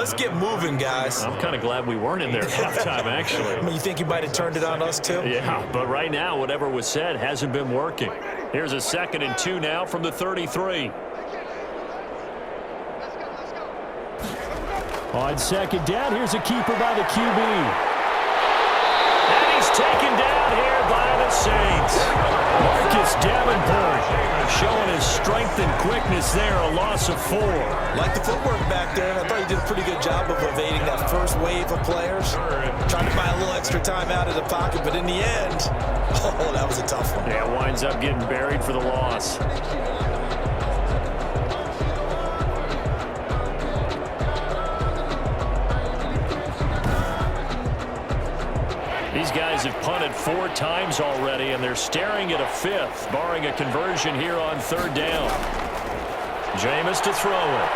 let's get moving, guys. I'm kind of glad we weren't in there at halftime, actually. I mean, you think you might have turned it on us, too? Yeah, but right now, whatever was said hasn't been working. Here's a 2nd and 2 now from the 33. On 2nd down, here's a keeper by the QB. And he's taken down here by the Saints. Marcus Davenport showing his strength and quickness there, a loss of 4. Like the footwork back there, I thought he did a pretty good job of evading that first wave of players. Trying to buy a little extra time out of the pocket, but in the end, oh, that was a tough one. Yeah, winds up getting buried for the loss. These guys have punted 4 times already, and they're staring at a 5th, barring a conversion here on 3rd down. Jameis to throw it.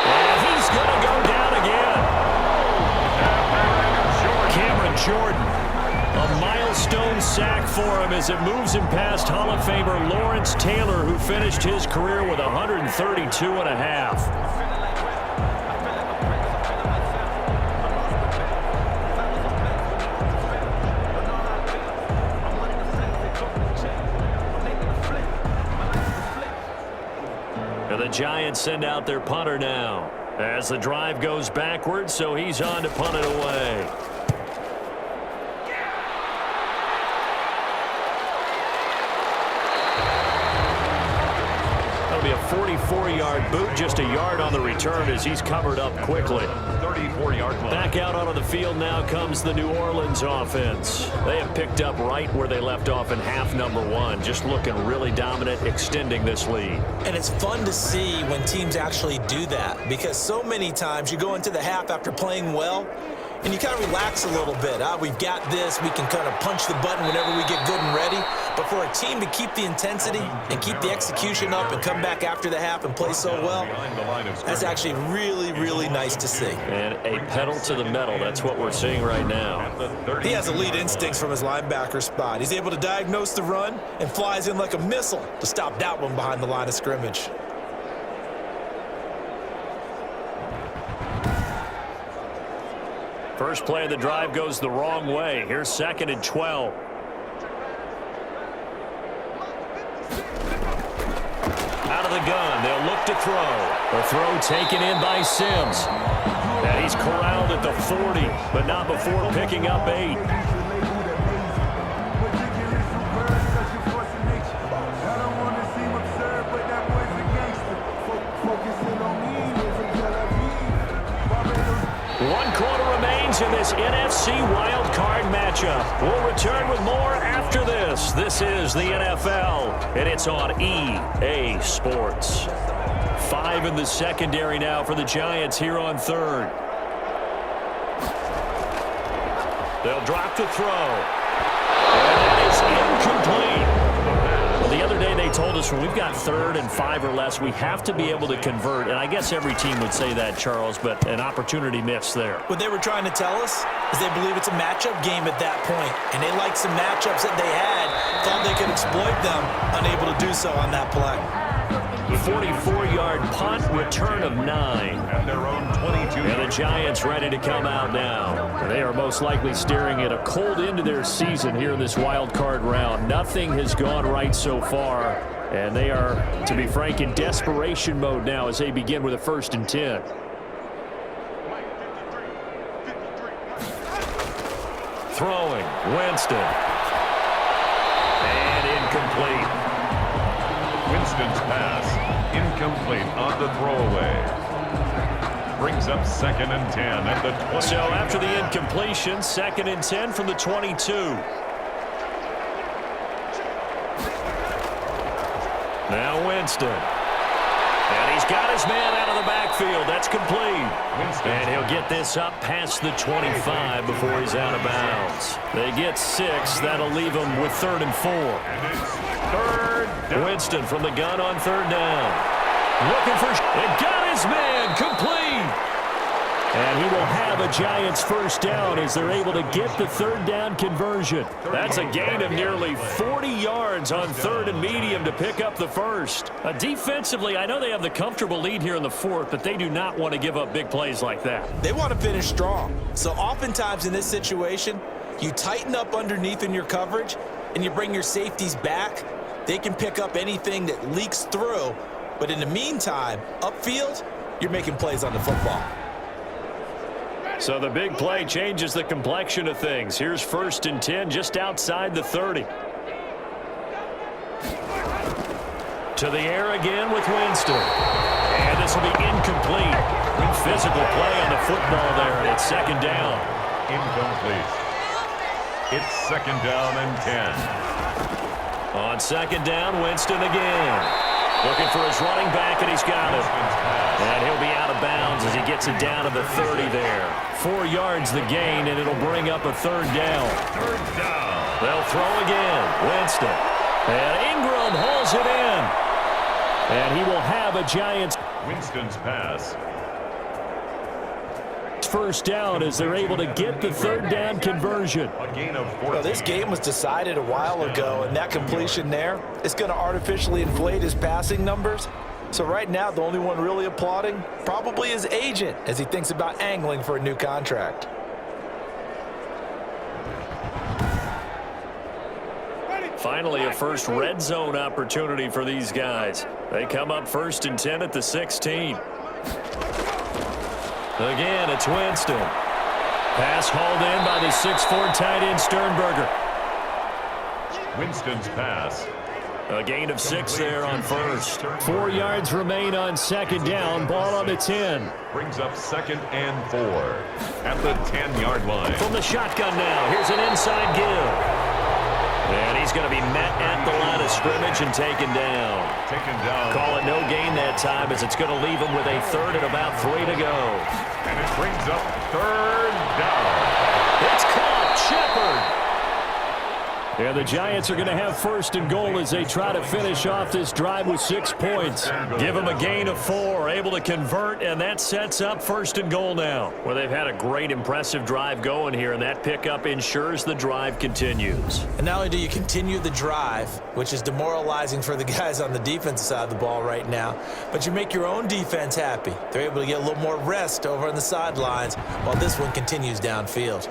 And he's going to go down again. Cameron Jordan. A milestone sack for him as it moves him past Hall of Famer Lawrence Taylor, who finished his career with 132 and a half. The Giants send out their punter now as the drive goes backwards, so he's on to punt it away. That'll be a 44-yard boot, just a yard on the return as he's covered up quickly. 34-yard line. Back out onto the field now comes the New Orleans offense. They have picked up right where they left off in half number 1, just looking really dominant, extending this lead. And it's fun to see when teams actually do that, because so many times you go into the half after playing well, and you kind of relax a little bit. We've got this. We can kind of punch the button whenever we get good and ready. But for a team to keep the intensity and keep the execution up and come back after the half and play so well, that's actually really, really nice to see. And a pedal to the metal. That's what we're seeing right now. He has elite instincts from his linebacker spot. He's able to diagnose the run and flies in like a missile to stop that one behind the line of scrimmage. First play of the drive goes the wrong way. Here's 2nd and 12. Out of the gun, they'll look to throw. The throw taken in by Sims. And he's corralled at the 40, but not before picking up 8. One quarter remains in this NFC wildcard matchup. We'll return with more after this. This is the NFL, and it's on EA Sports. 5 in the secondary now for the Giants here on 3rd. They'll drop the throw. And that is incomplete. Well, the other day they told us when we've got 3rd and 5 or less, we have to be able to convert. And I guess every team would say that, Charles, but an opportunity missed there. What they were trying to tell us is they believe it's a matchup game at that point. And they liked some matchups that they had, thought they could exploit them, unable to do so on that play. 44-yard punt, return of 9. At their own 22. And the Giants ready to come out now. They are most likely staring at a cold end to their season here in this wild card round. Nothing has gone right so far, and they are, to be frank, in desperation mode now as they begin with a 1st and 10. Throwing, Winston. And incomplete. Winston's pass, incomplete on the throwaway. Brings up 2nd and 10 at the 20. So after the incompletion, 2nd and 10 from the 22. Now Winston. And he's got his man out of the backfield. That's complete. Winston. And he'll get this up past the 25 before he's out of bounds. They get 6. That'll leave him with 3rd and 4. And it's 3rd down. Winston from the gun on 3rd down. Looking for... And got his man complete. And he will have a Giants first down as they're able to get the third down conversion. That's a gain of nearly 40 yards on third and medium to pick up the first. Defensively, I know they have the comfortable lead here in the fourth, but they do not want to give up big plays like that. They want to finish strong. So oftentimes in this situation, you tighten up underneath in your coverage and you bring your safeties back. They can pick up anything that leaks through. But in the meantime, upfield, you're making plays on the football. So the big play changes the complexion of things. Here's 1st and 10 just outside the 30. To the air again with Winston. And this will be incomplete. Good physical play on the football there, and it's 2nd down. Incomplete. It's 2nd down and 10. On 2nd down, Winston again. Looking for his running back, and he's got it. And he'll be out of bounds as he gets it down to the 30 there. 4 yards the gain, and it'll bring up a 3rd down. 3rd down. They'll throw again. Winston. And Ingram hauls it in. And he will have a Giants Winston's pass. first down as they're able to get the 3rd down conversion. A gain of 14. Well, this game was decided a while ago, and that completion there is going to artificially inflate his passing numbers. So right now, the only one really applauding probably his agent as he thinks about angling for a new contract. Finally, a first red zone opportunity for these guys. They come up 1st and 10 at the 16. Again, it's Winston. Pass hauled in by the 6'4" tight end Sternberger. Winston's pass. A gain of 6 there on first. 4 yards remain on 2nd down. Ball on the 10. Brings up 2nd and 4 at the 10-yard line. From the shotgun now, here's an inside give. And he's going to be met at the line of scrimmage and taken down. Taken down. Call it no gain that time as it's going to leave him with a 3rd and about 3 to go. And it brings up 3rd down. It's caught. Shepard. Yeah, the Giants are going to have 1st and goal as they try to finish off this drive with 6 points. Give them a gain of 4, able to convert, and that sets up 1st and goal now. Well, they've had a great, impressive drive going here, and that pickup ensures the drive continues. And not only do you continue the drive, which is demoralizing for the guys on the defensive side of the ball right now, but you make your own defense happy. They're able to get a little more rest over on the sidelines while this one continues downfield.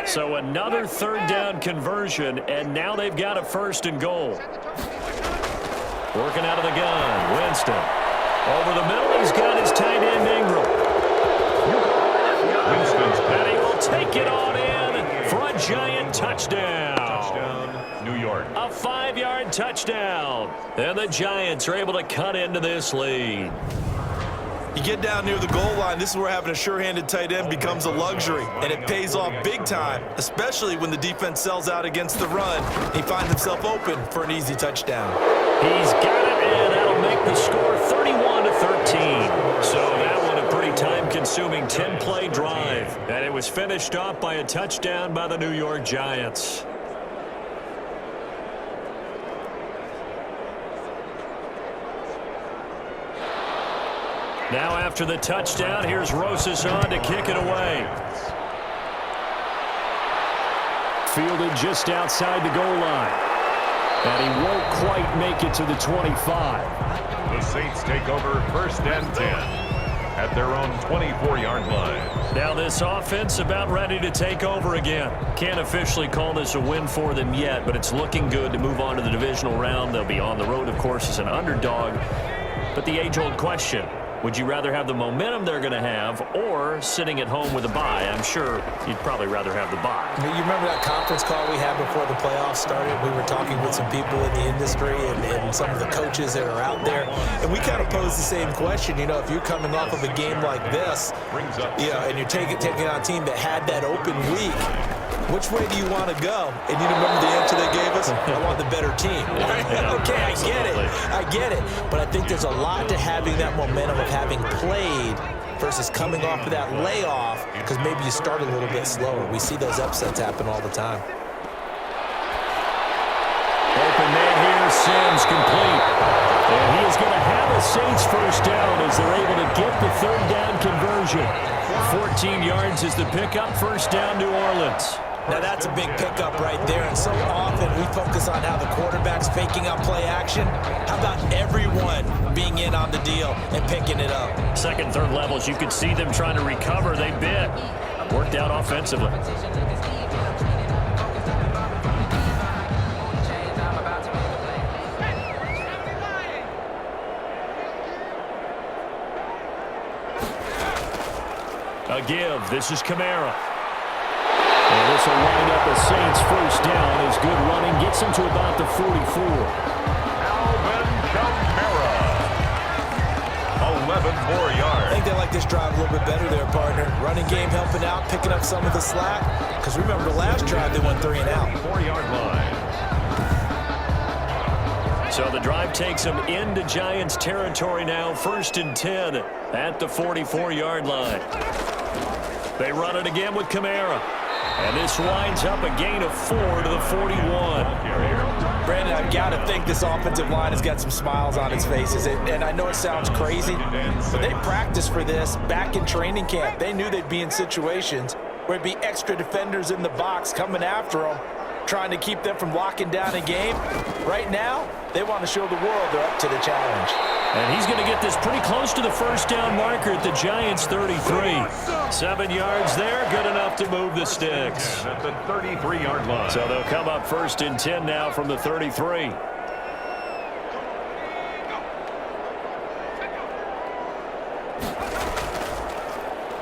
So another 3rd down conversion, and now they've got a 1st and goal. Working out of the gun, Winston. Over the middle, he's got his tight end Ingram. Winston's And he pass. will take it on in for a Giant touchdown. Touchdown, New York. A 5-yard touchdown. And the Giants are able to cut into this lead. You get down near the goal line, this is where having a sure-handed tight end becomes a luxury, and it pays off big time, especially when the defense sells out against the run. He finds himself open for an easy touchdown. He's got it, and that'll make the score 31-13. So that one a pretty time-consuming 10-play drive, and it was finished off by a touchdown by the New York Giants. Now after the touchdown, here's Rosas on to kick it away. Fielded just outside the goal line. And he won't quite make it to the 25. The Saints take over 1st and 10 at their own 24-yard line. Now this offense about ready to take over again. Can't officially call this a win for them yet, but it's looking good to move on to the divisional round. They'll be on the road, of course, as an underdog. But the age-old question, would you rather have the momentum they're going to have or sitting at home with a bye? I'm sure you'd probably rather have the bye. You remember that conference call we had before the playoffs started? We were talking with some people in the industry and some of the coaches that are out there, and we kind of posed the same question. You know, if you're coming off of a game like this, and you're taking on a team that had that open week, which way do you want to go? And you remember the answer they gave us? I want the better team. Okay, I get it. But I think there's a lot to having that momentum of having played versus coming off of that layoff because maybe you start a little bit slower. We see those upsets happen all the time. Open man here, Sims complete. And he is going to have a Saints first down as they're able to get the 3rd down conversion. 14 yards is the pickup. First down, New Orleans. Now that's a big pickup right there, and so often we focus on how the quarterback's faking out play action. How about everyone being in on the deal and picking it up? Second, third levels, you could see them trying to recover. They bit. Worked out offensively. A give. This is Kamara. And this will wind up a Saints first down. His good running gets him to about the 44. Alvin Kamara. 11 more yards. I think they like this drive a little bit better there, partner. Running game helping out, picking up some of the slack. Because remember, the last drive they went 3 and out. 4-yard line. So the drive takes them into Giants territory now. First and 10 at the 44-yard line. They run it again with Kamara. And this winds up a gain of 4 to the 41. Brandon, I've got to think this offensive line has got some smiles on its faces. And I know it sounds crazy, but they practiced for this back in training camp. They knew they'd be in situations where it'd be extra defenders in the box coming after them, trying to keep them from locking down a game. Right now, they want to show the world they're up to the challenge. And he's going to get this pretty close to the first down marker at the Giants' 33. 7 yards there, good enough to move the sticks. At the 33-yard line. So they'll come up first and 10 now from the 33.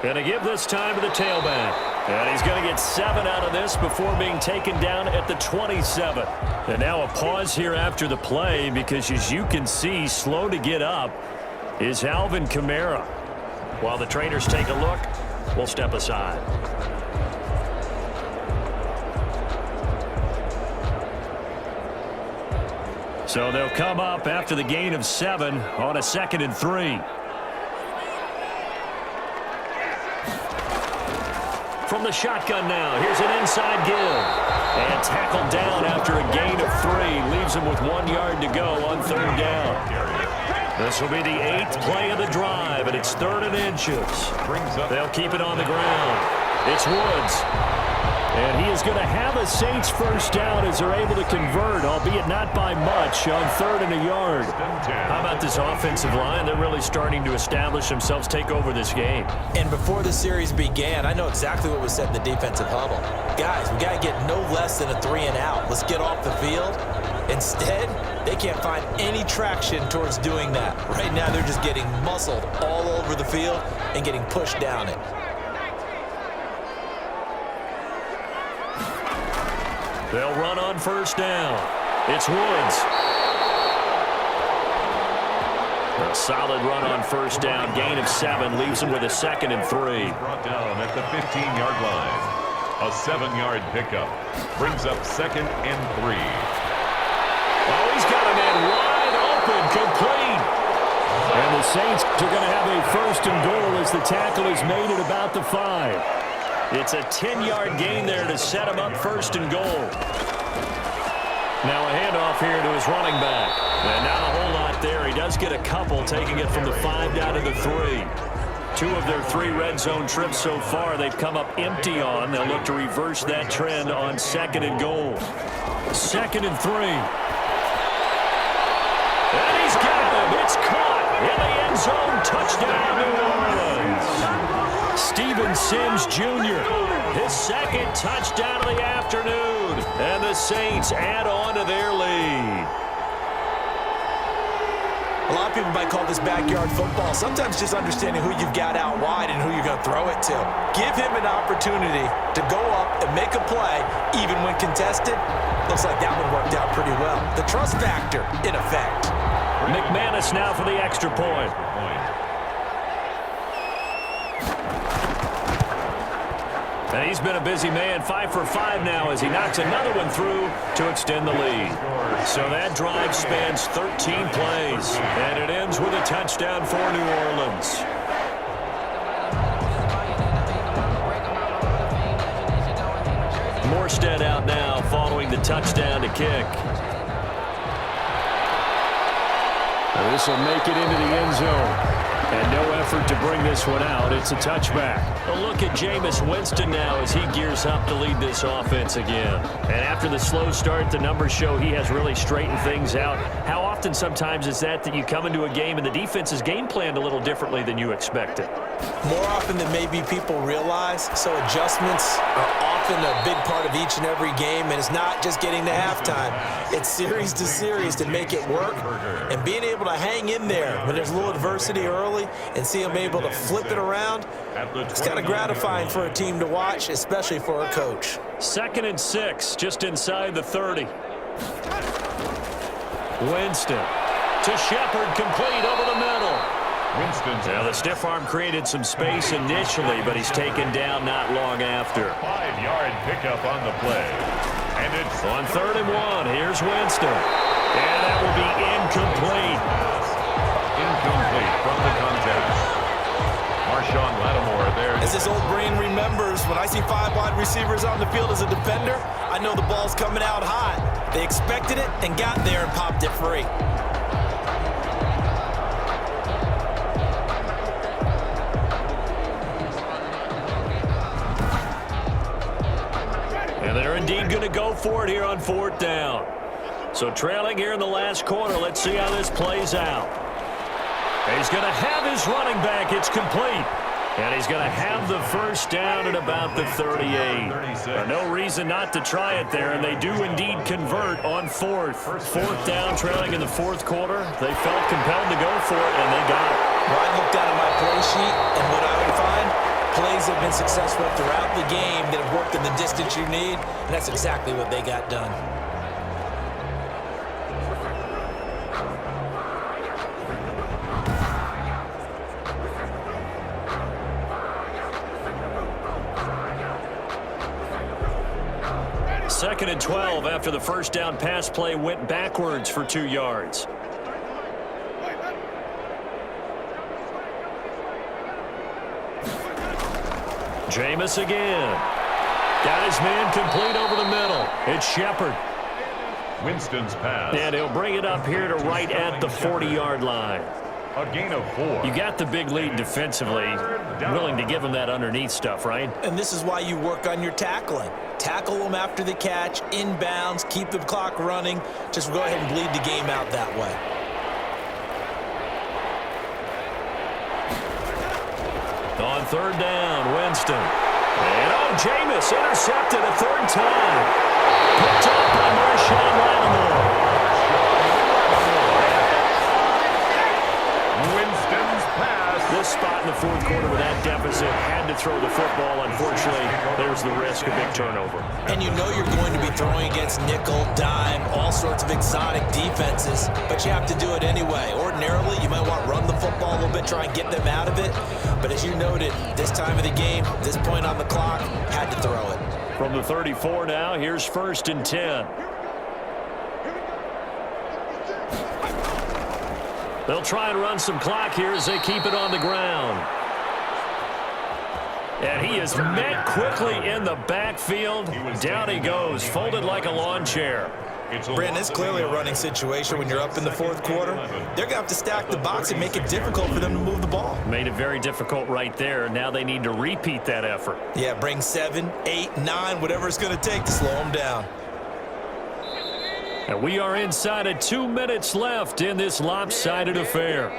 And a give this time to the tailback. And he's going to get 7 out of this before being taken down at the 27. And now a pause here after the play because, as you can see, slow to get up is Alvin Kamara. While the trainers take a look, we'll step aside. So they'll come up after the gain of 7 on a 2nd and 3. From the shotgun now, here's an inside give. And tackled down after a gain of 3. Leaves him with 1 yard to go on 3rd down. This will be the 8th play of the drive, and it's 3rd and inches. They'll keep it on the ground. It's Woods. And he is going to have a Saints first down as they're able to convert, albeit not by much, on 3rd and a yard. How about this offensive line? They're really starting to establish themselves, take over this game. And before the series began, I know exactly what was said in the defensive huddle. Guys, we got to get no less than a 3 and out. Let's get off the field. Instead, they can't find any traction towards doing that. Right now, they're just getting muscled all over the field and getting pushed down it. They'll run on first down. It's Woods. A solid run on first down. Gain of 7 leaves him with a 2nd and 3. Brought down at the 15-yard line. A 7-yard pickup. Brings up 2nd and 3. Oh, he's got a man wide open, complete. And the Saints are going to have a 1st and goal as the tackle is made at about the 5. It's a 10-yard gain there to set him up 1st and goal. Now a handoff here to his running back. And not a whole lot there. He does get a couple, taking it from the 5 down to the 3. 2 of their 3 red zone trips so far they've come up empty on. They'll look to reverse that trend on 2nd and goal. 2nd and 3. And he's got him. It's caught in the end zone. Touchdown, New Orleans. Steven Sims Jr., his 2nd touchdown of the afternoon. And the Saints add on to their lead. A lot of people might call this backyard football. Sometimes just understanding who you've got out wide and who you're going to throw it to. Give him an opportunity to go up and make a play, even when contested. Looks like that one worked out pretty well. The trust factor, in effect. McManus now for the extra point. And he's been a busy man, 5 for 5 now as he knocks another one through to extend the lead. So that drive spans 13 plays, and it ends with a touchdown for New Orleans. Morstead out now following the touchdown to kick. And this will make it into the end zone. And no effort to bring this one out. It's a touchback. A look at Jameis Winston now as he gears up to lead this offense again. And after the slow start, the numbers show he has really straightened things out. How often sometimes is that you come into a game and the defense is game planned a little differently than you expected? More often than maybe people realize. So adjustments are often a big part of each and every game, and it's not just getting to halftime. It's series to series to make it work, and being able to hang in there when there's a little adversity early and see them able to flip it around, it's kind of gratifying for a team to watch, especially for a coach. 2nd and 6, just inside the 30. Winston to Shepard, complete over the middle. Now the stiff arm created some space initially, but he's taken down not long after. 5-yard pickup on the play. And it's on 3rd and 1. Here's Winston. And that will be incomplete. Incomplete from the contest. Marshawn Lattimore there. As this old brain remembers, when I see 5 wide receivers on the field as a defender, I know the ball's coming out hot. They expected it and got there and popped it free. And they're indeed going to go for it here on 4th down. So trailing here in the last quarter, let's see how this plays out. He's going to have his running back. It's complete. And he's going to have the first down at about the 38. No reason not to try it there, and they do indeed convert on 4th. 4th down, trailing in the 4th quarter. They felt compelled to go for it, and they got it. Well, I looked down at my play sheet, and what I would find, plays have been successful throughout the game that have worked in the distance you need, and that's exactly what they got done. Second and 12 after the first down pass play went backwards for 2 yards. Jameis again. Got his man complete over the middle. It's Shepard. Winston's pass. And he'll bring it up here to right at the 40-yard line. A gain of 4. You got the big lead defensively. Willing to give him that underneath stuff, right? And this is why you work on your tackling. Tackle them after the catch, inbounds, keep the clock running. Just go ahead and bleed the game out that way. On 3rd down, Winston. And Jameis intercepted a 3rd time. Picked up by Marshawn Lattimore. Winston's pass. This spot in the 4th quarter with that deficit, had to throw the football. Unfortunately, there's the risk of big turnover. And you know you're going to be throwing against nickel, dime, all sorts of exotic defenses, but you have to do it anyway. Ordinarily, you might want to run the football a little bit, try and get them out of it. But as you noted, this time of the game, this point on the clock, had to throw it. From the 34 now, here's 1st and 10. They'll try and run some clock here as they keep it on the ground. And he is met quickly in the backfield. Down he goes, folded like a lawn chair. Brandon, it's clearly a running situation when you're up in the 4th quarter. They're going to have to stack the box and make it difficult for them to move the ball. Made it very difficult right there. Now they need to repeat that effort. Yeah, bring 7, 8, 9, whatever it's going to take to slow them down. And we are inside of 2 minutes left in this lopsided affair.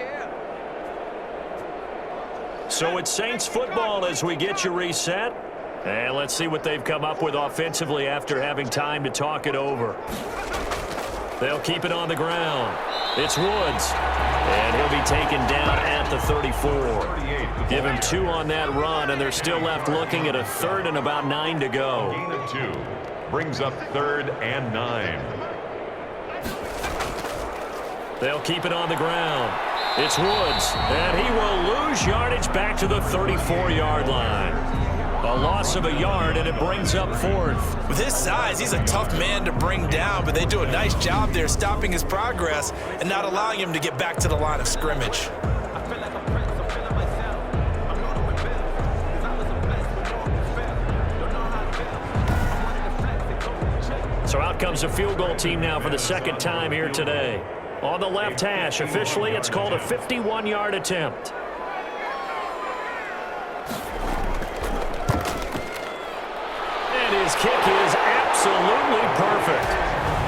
So it's Saints football as we get you reset. And let's see what they've come up with offensively after having time to talk it over. They'll keep it on the ground. It's Woods. And he'll be taken down at the 34. Give him 2 on that run, and they're still left looking at a 3rd and about 9 to go. Gain of 2 brings up 3rd and 9. They'll keep it on the ground. It's Woods, and he will lose yardage back to the 34-yard line. A loss of a yard, and it brings up 4th. With his size, he's a tough man to bring down, but they do a nice job there stopping his progress and not allowing him to get back to the line of scrimmage. So out comes a field goal team now for the 2nd time here today. On the left hash, officially, it's called a 51-yard attempt. his kick is absolutely perfect.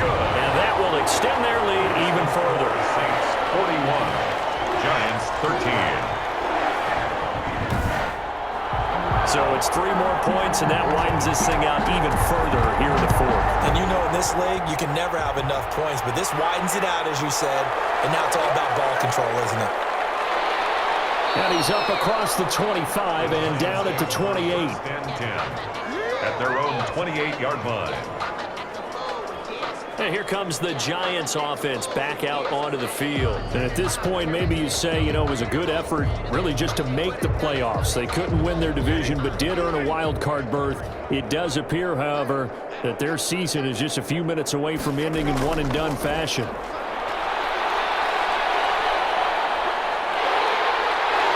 And that will extend their lead even further. Saints 41, Giants 13. So it's 3 more points, and that widens this thing out even further here in the fourth. And you know, in this league, you can never have enough points, but this widens it out, as you said, and now it's all about ball control, isn't it? And he's up across the 25 and down at the 28. And 10 at their own 28-yard line. And here comes the Giants offense back out onto the field. And at this point, maybe you say, you know, it was a good effort really just to make the playoffs. They couldn't win their division but did earn a wild card berth. It does appear, however, that their season is just a few minutes away from ending in one-and-done fashion.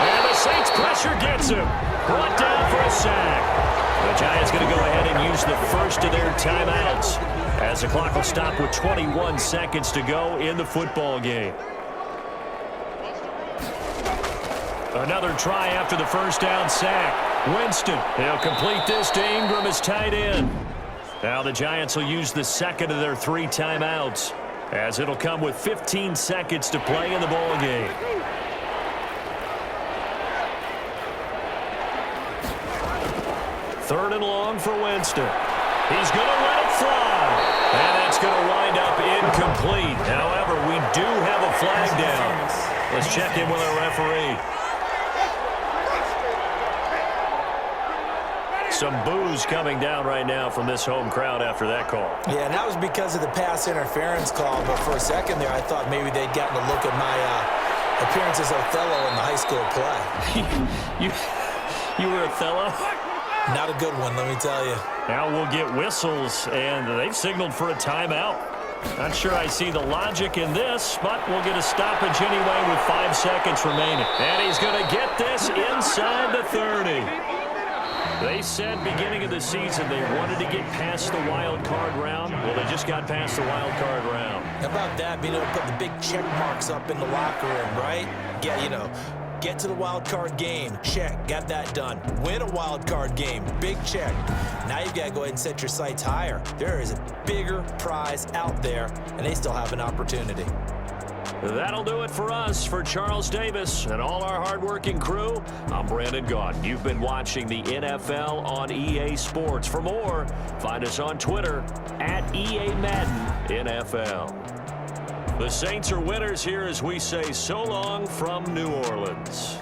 And the Saints pressure gets him. Brought down for a sack. The Giants going to go ahead and use the first of their timeouts as the clock will stop with 21 seconds to go in the football game. Another try after the first down sack. Winston, he'll complete this to Ingram as tight end. Now the Giants will use the second of their 3 timeouts as it'll come with 15 seconds to play in the ball game. Third and long for Winston. He's going to let it fly. And that's going to wind up incomplete. However, we do have a flag down. Let's check in with our referee. Some boos coming down right now from this home crowd after that call. Yeah, and that was because of the pass interference call. But for a second there, I thought maybe they'd gotten a look at my appearance as Othello in the high school play. You were Othello? Not a good one, let me tell you. Now we'll get whistles, and they've signaled for a timeout. Not sure I see the logic in this, but we'll get a stoppage anyway with 5 seconds remaining. And he's going to get this inside the 30. They said beginning of the season they wanted to get past the wild card round. Well, they just got past the wild card round. How about that, being able to put the big check marks up in the locker room, right? Yeah, you know. Get to the wild card game. Check. Got that done. Win a wild card game. Big check. Now you've got to go ahead and set your sights higher. There is a bigger prize out there, and they still have an opportunity. That'll do it for us. For Charles Davis and all our hardworking crew, I'm Brandon Gaudin. You've been watching the NFL on EA Sports. For more, find us on Twitter at EA Madden NFL. The Saints are winners here as we say so long from New Orleans.